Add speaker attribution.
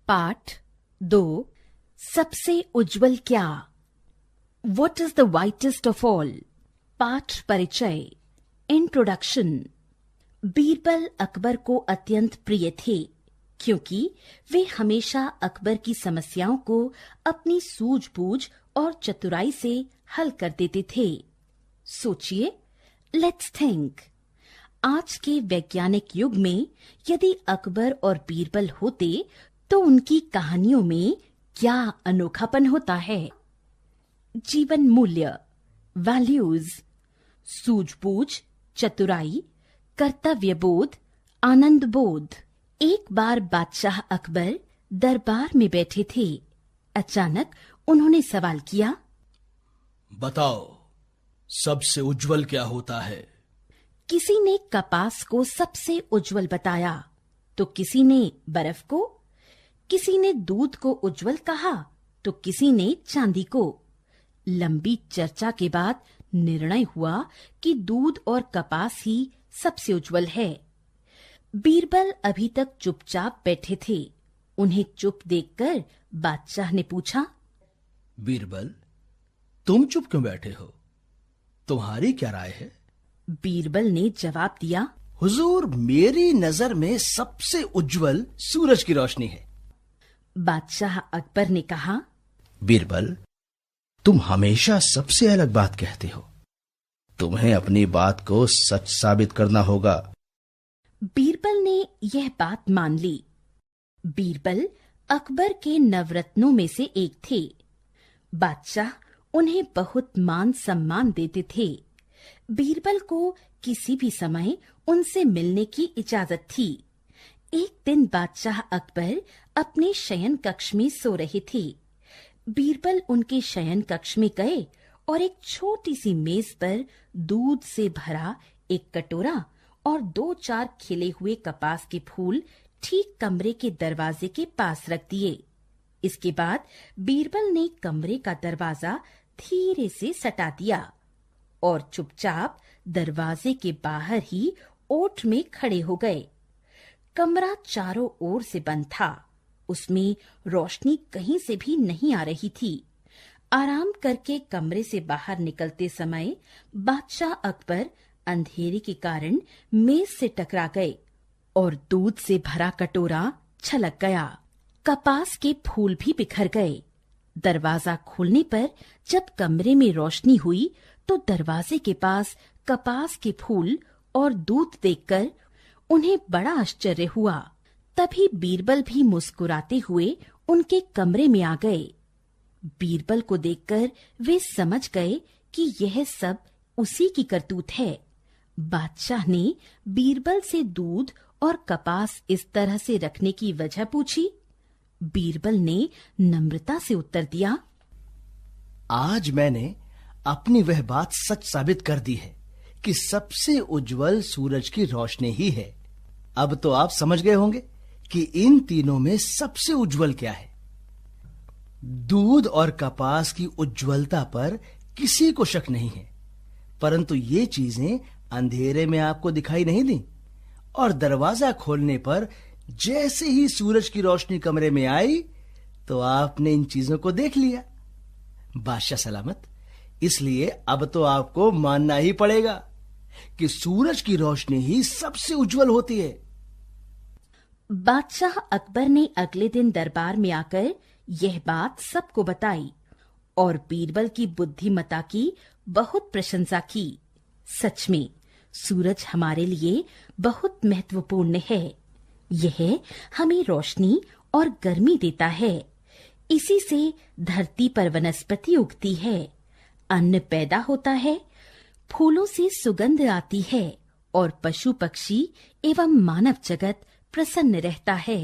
Speaker 1: पाठ 2 सबसे उज्जवल क्या? What is the whitest of all? पाठ परिचय इंट्रोडक्शन। बीरबल अकबर को अत्यंत प्रिय थे क्योंकि वे हमेशा अकबर की समस्याओं को अपनी सूझबूझ और चतुराई से हल कर देते थे। सोचिए, लेट्स थिंक। आज के वैज्ञानिक युग में यदि अकबर और बीरबल होते तो उनकी कहानियों में क्या अनोखापन होता है। जीवन मूल्य, वैल्यूज, सूझबूझ, चतुराई, कर्तव्य बोध, आनंद बोध। एक बार बादशाह अकबर दरबार में बैठे थे। अचानक उन्होंने सवाल किया,
Speaker 2: बताओ, सबसे उज्जवल क्या होता है?
Speaker 1: किसी ने कपास को सबसे उज्जवल बताया तो किसी ने बर्फ को, किसी ने दूध को उज्जवल कहा तो किसी ने चांदी को। लंबी चर्चा के बाद निर्णय हुआ कि दूध और कपास ही सबसे उज्जवल है। बीरबल अभी तक चुपचाप बैठे थे। उन्हें चुप देखकर बादशाह ने पूछा,
Speaker 2: बीरबल, तुम चुप क्यों बैठे हो? तुम्हारी क्या राय है?
Speaker 1: बीरबल ने जवाब दिया,
Speaker 2: हुजूर, मेरी नजर में सबसे उज्जवल सूरज की रोशनी है।
Speaker 1: बादशाह अकबर ने कहा,
Speaker 2: बीरबल, तुम हमेशा सबसे अलग बात कहते हो। तुम्हें अपनी बात को सच साबित करना होगा।
Speaker 1: बीरबल ने यह बात मान ली। बीरबल अकबर के नवरत्नों में से एक थे। बादशाह उन्हें बहुत मान सम्मान देते थे। बीरबल को किसी भी समय उनसे मिलने की इजाजत थी। एक दिन बादशाह अकबर अपने शयन कक्ष में सो रहे थे। बीरबल उनके शयन कक्ष में गए और एक छोटी सी मेज पर दूध से भरा एक कटोरा और 2-4 खिले हुए कपास के फूल ठीक कमरे के दरवाजे के पास रख दिए। इसके बाद बीरबल ने कमरे का दरवाजा धीरे से सटा दिया और चुपचाप दरवाजे के बाहर ही ओट में खड़े हो गए। कमरा चारों ओर से बंद था। उसमें रोशनी कहीं से भी नहीं आ रही थी। आराम करके कमरे से बाहर निकलते समय बादशाह अकबर अंधेरे के कारण मेज से टकरा गए और दूध से भरा कटोरा छलक गया। कपास के फूल भी बिखर गए। दरवाजा खोलने पर जब कमरे में रोशनी हुई तो दरवाजे के पास कपास के फूल और दूध देखकर उन्हें बड़ा आश्चर्य हुआ। तभी बीरबल भी मुस्कुराते हुए उनके कमरे में आ गए। बीरबल को देखकर वे समझ गए कि यह सब उसी की करतूत है। बादशाह ने बीरबल से दूध और कपास इस तरह से रखने की वजह पूछी। बीरबल ने नम्रता से उत्तर दिया,
Speaker 2: आज मैंने अपनी वह बात सच साबित कर दी है कि सबसे उज्जवल सूरज की रोशनी ही है। अब तो आप समझ गए होंगे कि इन तीनों में सबसे उज्जवल क्या है। दूध और कपास की उज्जवलता पर किसी को शक नहीं है, परंतु ये चीजें अंधेरे में आपको दिखाई नहीं दी और दरवाजा खोलने पर जैसे ही सूरज की रोशनी कमरे में आई तो आपने इन चीजों को देख लिया। बादशाह सलामत। इसलिए अब तो आपको मानना ही पड़ेगा कि सूरज की रोशनी ही सबसे उज्जवल होती है।
Speaker 1: बादशाह अकबर ने अगले दिन दरबार में आकर यह बात सबको बताई और बीरबल की बुद्धिमता की बहुत प्रशंसा की। सच में सूरज हमारे लिए बहुत महत्वपूर्ण है। यह हमें रोशनी और गर्मी देता है। इसी से धरती पर वनस्पति उगती है, अन्न पैदा होता है, फूलों से सुगंध आती है और पशु पक्षी एवं मानव जगत प्रसन्न रहता है।